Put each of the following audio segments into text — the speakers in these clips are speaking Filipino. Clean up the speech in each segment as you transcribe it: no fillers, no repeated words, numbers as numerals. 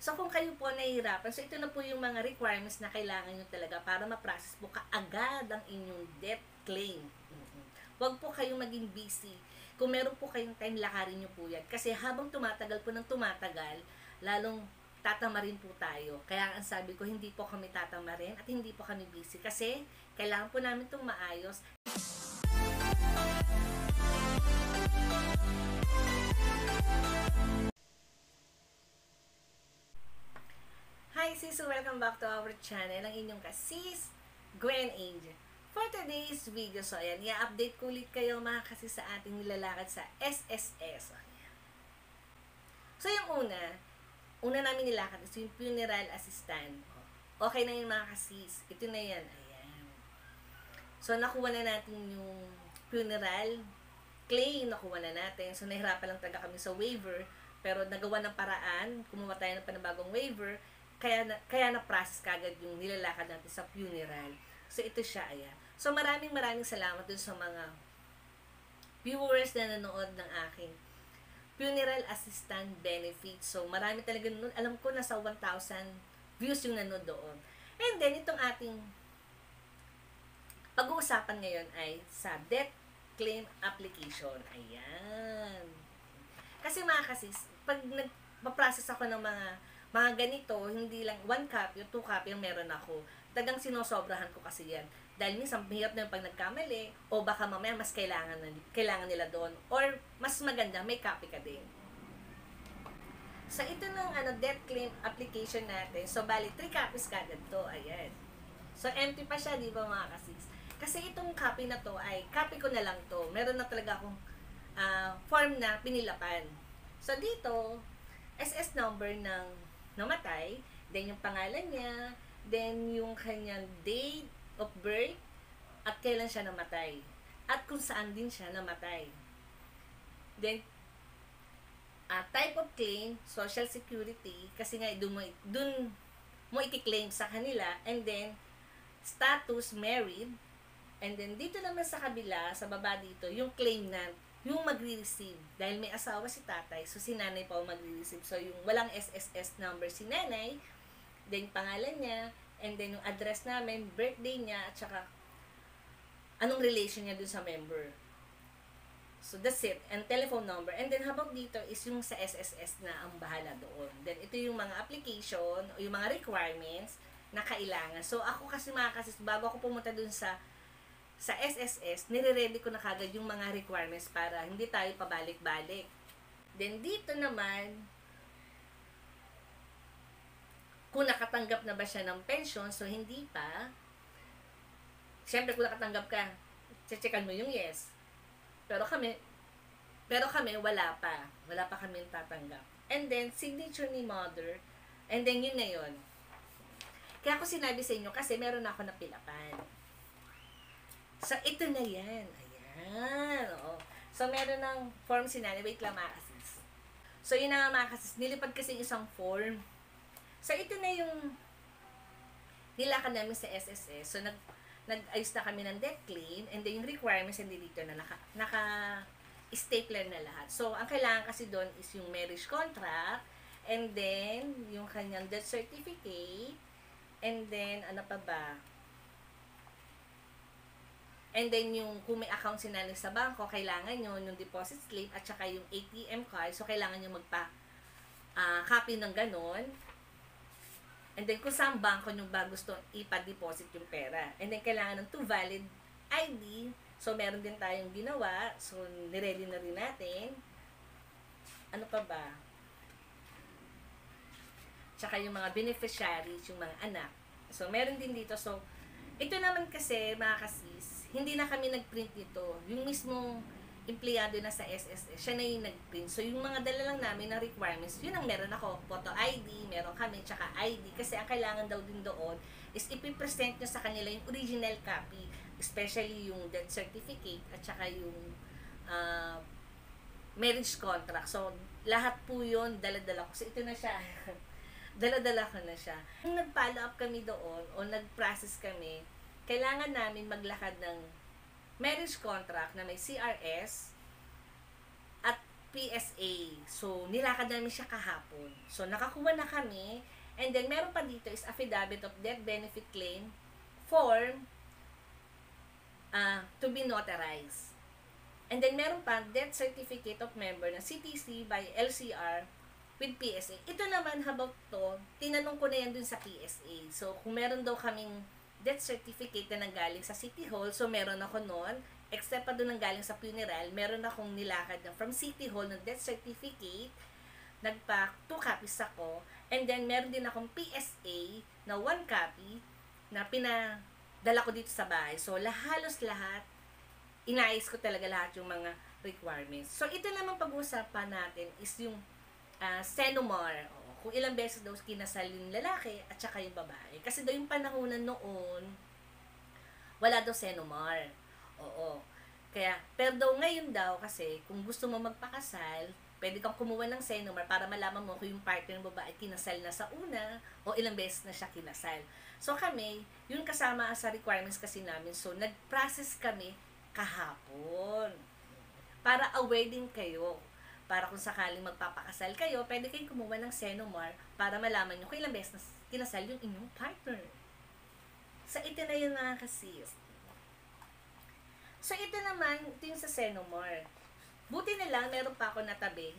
So, kung kayo po nahihirapan, so ito na po yung mga requirements na kailangan nyo talaga para ma-process po kaagad ang inyong debt claim. Huwag po kayong maging busy. Kung meron po kayong time, lakarin nyo po yan. Kasi habang tumatagal po ng tumatagal, lalong tatamarin po tayo. Kaya ang sabi ko, hindi po kami tatamarin at hindi po kami busy. Kasi kailangan po namin itong maayos. Hi sis! Welcome back to our channel. Ang inyong kasis, Gwen Angel. For today's video, so ayan, i-update ko ulit kayo mga kasis sa ating nilalakad sa SSS. So yung una namin nilakad is yung funeral assistant. Okay na yun mga kasis. Ito na yan. Ayan. So nakuha na natin yung funeral claim, nakuha na natin. So nahirapan lang talaga kami sa waiver, pero nagawa ng paraan, kumuha tayo ng panibagong waiver, kaya na-process kagad yung nilalakad natin sa funeral. So, ito siya, ayan. So, maraming salamat dun sa mga viewers na nanood ng aking funeral assistant benefit. So, marami talaga nun. Alam ko, nasa 1,000 views yung nanood doon. And then, itong ating pag-uusapan ngayon ay sa debt claim application. Ayan. Kasi mga kasis, pag nagpa-process ako ng mga ganito, hindi lang 1 copy o 2 copy ang meron ako. Tagang sinosobrahan ko kasi yan. Dahil minsan, mahirap na yung pag nagkamali, o baka mamaya mas kailangan nila doon. Or, mas maganda, may copy ka din. So, ito ng debt claim application natin. So, bali, 3 copies kagad to. Ayan. So, empty pa siya, di ba mga kasis? Kasi itong copy na to, ay copy ko na lang to. Meron na talaga akong form na pinilapan. So, dito, SS number ng namatay, then yung pangalan niya, then yung kanyang date of birth, at kailan siya namatay, at kung saan din siya namatay. Then, type of claim, social security, kasi nga dun mo i-claim sa kanila, and then, status, married, and then dito naman sa kabila, sa baba dito, yung claim na yung magre-receive. Dahil may asawa si tatay, so si nanay pa ang magre-receive. So, yung walang SSS number si nanay, then pangalan niya, and then yung address namin, birthday niya, at saka anong relation niya dun sa member. So, that's it. And telephone number. And then, habang dito is yung sa SSS na ang bahala doon. Then, ito yung mga application, o yung mga requirements na kailangan. So, ako kasi mga kasis, bago ako pumunta dun sa SSS, nire-ready ko na kagad yung mga requirements para hindi tayo pabalik-balik. Then, dito naman, kung nakatanggap na ba siya ng pension, so hindi pa. Siyempre, kung nakatanggap ka, checkan mo yung yes. Pero kami, wala pa. Wala pa kami tatanggap. And then, signature ni mother, and then yun na yun. Kaya ako sinabi sa inyo, kasi meron ako na pilapan. So, ito na yan. Ayan. Oo. So, meron ng form si nanay. Wait lang mga kasis. So, yun na nga mga kasis. Nilipad kasi isang form. So, ito na yung nilakad namin sa SSS. So, nag-ayos na kami ng debt claim. And then, yung requirements hindi dito na naka-stapler na lahat. So, ang kailangan kasi doon is yung marriage contract. And then, yung kanyang death certificate. And then, ano pa ba? And then, yung kung may account si nanay sa bangko, kailangan nyo yung deposit slip at saka yung ATM card. So, kailangan nyo copy ng ganon. And then, kung saan bangko nyo ba gusto ipa-deposit yung pera. And then, kailangan ng 2 valid ID. So, meron din tayong ginawa. So, niready na rin natin. Ano pa ba? Tsaka yung mga beneficiaries, yung mga anak. So, meron din dito. So, ito naman kasi, mga kasis, hindi na kami nag-print nito. Yung mismong empleyado na sa SSS, siya na yung nag-print. So, yung mga dala lang namin na requirements, yun ang meron ako. Photo ID, meron kami, tsaka ID. Kasi ang kailangan daw din doon is ipipresent nyo sa kanila yung original copy. Especially yung death certificate at tsaka yung marriage contract. So, lahat po yun, dala-dala ko. So, ito na siya. Dala-dala ko na siya. Nung nag-follow up kami doon, o nag-process kami, kailangan namin maglakad ng marriage contract na may CRS at PSA. So, nilakad namin siya kahapon. So, nakakuha na kami. And then, meron pa dito is affidavit of death benefit claim form to be notarized. And then, meron pa death certificate of member na CTC by LCR with PSA. Ito naman, about to, tinanong ko na yan dun sa PSA. So, kung meron daw kaming death certificate na nanggaling sa City Hall, so meron ako noon, except pa doon nanggaling sa funeral, meron akong nilakad na from City Hall ng death certificate, nagpa 2 copies ako, and then meron din akong PSA na 1 copy na pinadala ko dito sa bahay. So, halos lahat, inayos ko talaga lahat yung mga requirements. So, ito naman pag-uusapan natin is yung Senomar. Kung ilang beses daw kinasal yung lalaki at saka yung babae. Kasi daw yung panahonan noon, wala daw Senomar. Oo. Kaya, pero daw ngayon daw, kasi kung gusto mo magpakasal, pwede kang kumuha ng Senomar para malaman mo kung yung partner ng babae kinasal na sa una o ilang beses na siya kinasal. So kami, yun kasama sa requirements kasi namin. So, nag-process kami kahapon. Para aware din kayo. Para kung sakaling magpapakasal kayo, pwede kayong kumuha ng Senomar para malaman nyo kung ilang beses na kinasal yung inyong partner. So, ito na yun mga kasis. So, ito naman, ito yung sa Senomar. Buti na lang, meron pa ako natabi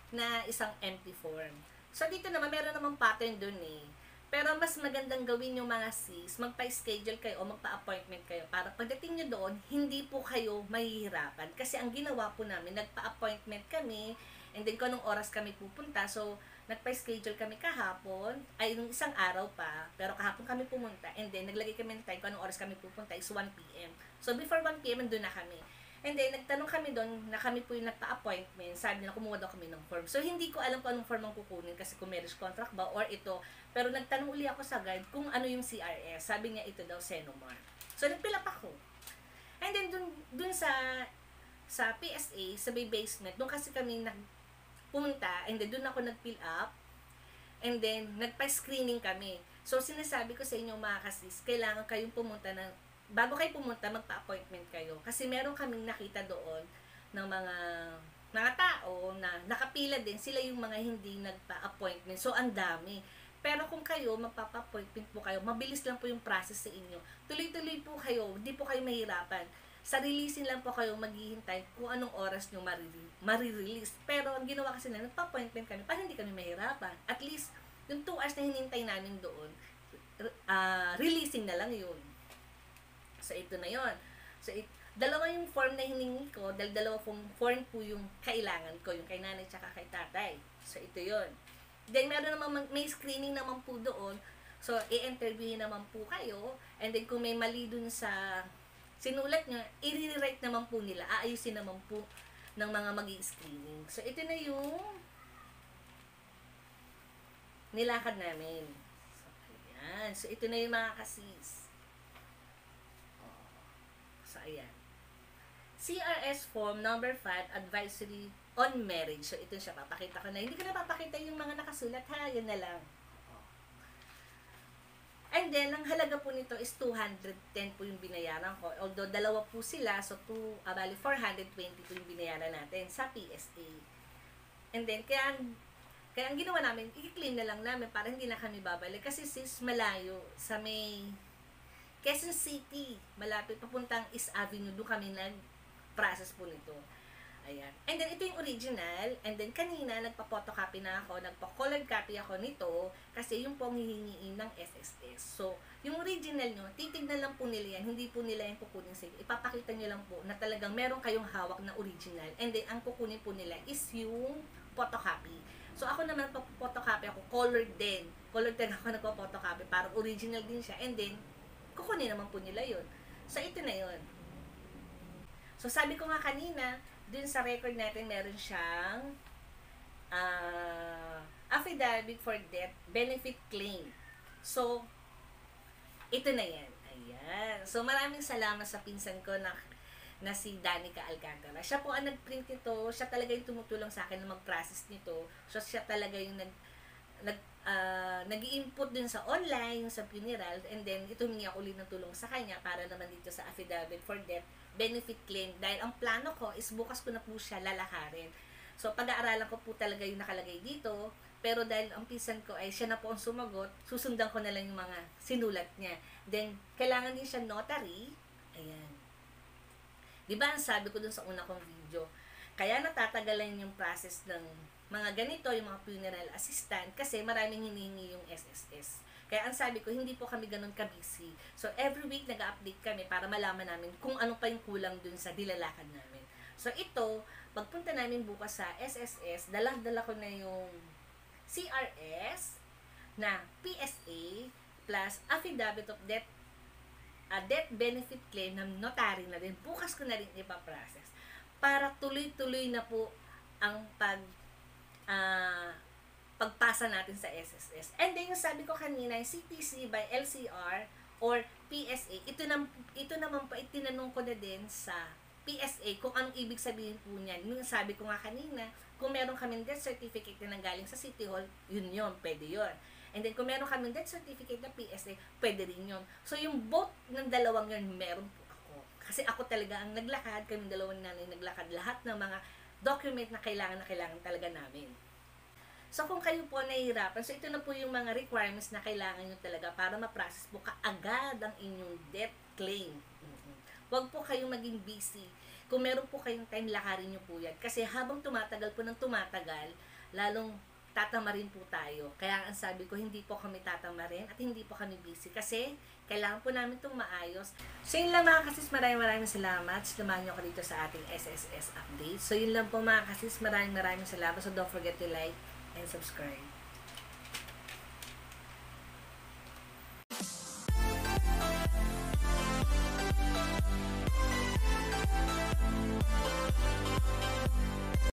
na isang empty form. So, dito naman, meron namang pattern dun eh. Pero mas magandang gawin yung mga sis, magpa-schedule kayo o magpa-appointment kayo para pagdating nyo doon, hindi po kayo mahihirapan. Kasi ang ginawa po namin, nagpa-appointment kami, and then kung anong oras kami pupunta, so nagpa-schedule kami kahapon, ay nung isang araw pa, pero kahapon kami pumunta, and then naglagay kami ng time kung anong oras kami pupunta is 1 p.m. So before 1 p.m. doon na kami. And then, nagtanong kami doon na kami po yung nagpa-appointment. Sabi nila, kumuha daw kami ng form. So, hindi ko alam kung anong form ang kukunin kasi kung marriage contract ba or ito. Pero nagtanong uli ako sa guide kung ano yung CRS. Sabi niya, ito daw, Senomar. So, nagfill up ako. And then, dun sa PSA, sa may basement, doon kasi kami pumunta, and then doon ako nag-fill up. And then, nagpa-screening kami. So, sinasabi ko sa inyo mga kasis, kailangan kayong pumunta bago kayo pumunta, magpa-appointment kayo. Kasi meron kaming nakita doon ng mga tao na nakapila din. Sila yung mga hindi nagpa-appointment. So, ang dami. Pero kung kayo, magpapa-appointment po kayo, mabilis lang po yung process sa inyo. Tuloy-tuloy po kayo, hindi po kayo mahirapan. Sa releasing lang po kayo maghihintay kung anong oras nyo marirelease. Pero ang ginawa kasi na, nagpa-appointment kami para hindi kami mahirapan. At least, yung 2 hours na hinintay namin doon, releasing na lang yun. So, ito na yon. So, dalawa yung form na hiningi ko, dahil dalawa form po yung kailangan ko, yung kay nanay tsaka kay tatay. So, ito yon. Then, meron naman, may screening naman po doon. So, i-interviewin naman po kayo. And then, kung may mali dun sa sinulat nyo, i-rewrite naman po nila. Aayusin naman po ng mga mag-i-screening. So, ito na yung nilakad namin. So, ayan. So, ito na yung mga kasis. So, ayan. CRS Form number 5, Advisory on Marriage. So, ito siya. Papakita ko na. Hindi ko na papakita yung mga nakasulat, ha? Yan na lang. And then, ang halaga po nito is 210 po yung binayaran ko. Although, dalawa po sila. So, bali 420 po yung binayaran natin sa PSA. And then, kaya ang ginawa namin, i-claim na lang namin para hindi na kami babalik. Kasi sis, malayo sa may Quezon City, malapit papuntang East Avenue, doon kami nag-process po nito. Ayan. And then, ito yung original. And then, kanina, nagpa-photocopy na ako, nagpa-colored copy ako nito, kasi yung pong hihingiin ng SSS. So, yung original nyo, titignan lang po nila yan, hindi po nila yung kukunin sa inyo. Ipapakita nyo lang po na talagang meron kayong hawak na original. And then, ang kukunin po nila is yung photocopy. So, ako naman, photocopy ako, colored din. Colored din ako nagpa-photocopy, para original din siya. And then, kukunin naman po nila yun. So, ito na yun. So, sabi ko nga kanina, dun sa record natin, meron siyang affidavit for death benefit claim. So, ito na yan. Ayan. So, maraming salamat sa pinsan ko na si Danica Alcantara. Siya po ang nag-print nito. Siya talaga yung tumutulong sa akin na mag-process nito. So, siya talaga yung nag-i-input dun sa online, sa funeral, and then ito humingi ako ulit ng tulong sa kanya para naman dito sa affidavit for death benefit claim. Dahil ang plano ko is bukas ko na po siya lalakarin. So, pag-aaralan ko po talaga yung nakalagay dito. Pero dahil ang pinsan ko ay siya na po ang sumagot, susundan ko na lang yung mga sinulat niya. Then, kailangan din siya notary. Ayan. Di ba ang sabi ko dun sa una kong video, kaya natatagalan yung process ng mga ganito, yung mga funeral assistant, kasi maraming hinihingi yung SSS. Kaya ang sabi ko, hindi po kami ganun ka-busy. So, every week nag-update kami para malaman namin kung ano pa yung kulang dun sa dilalakad namin. So, ito, pagpunta namin bukas sa SSS, dala-dala ko na yung CRS na PSA plus affidavit of death, death benefit claim ng notary na rin. Bukas ko na rin ipaprocess para tuloy-tuloy na po ang pagpasa natin sa SSS. And then, yung sabi ko kanina, yung CTC by LCR or PSA, ito naman po, itinanong ko na din sa PSA kung anong ibig sabihin po niyan. Yung sabi ko nga kanina, kung meron kaming death certificate na nanggaling sa City Hall, yun, pwede yun. And then, kung meron kaming death certificate na PSA, pwede rin yun. So, yung both ng dalawang yun, meron po ako. Kasi ako talaga ang naglakad, kaming dalawang nanay naglakad, lahat ng mga document na kailangan talaga namin. So, kung kayo po nahihirapan, so ito na po yung mga requirements na kailangan nyo talaga para ma-process po kaagad ang inyong death claim. Huwag po kayong maging busy. Kung meron po kayong time, lakarin nyo po yan. Kasi habang tumatagal po ng tumatagal, lalong tatamarin po tayo. Kaya ang sabi ko, hindi po kami tatamarin at hindi po kami busy. Kasi kailangan po namin itong maayos. So yun lang mga kasis, maraming salamat. Samahan nyo ako dito sa ating SSS update. So yun lang po mga kasis, maraming salamat. So don't forget to like and subscribe.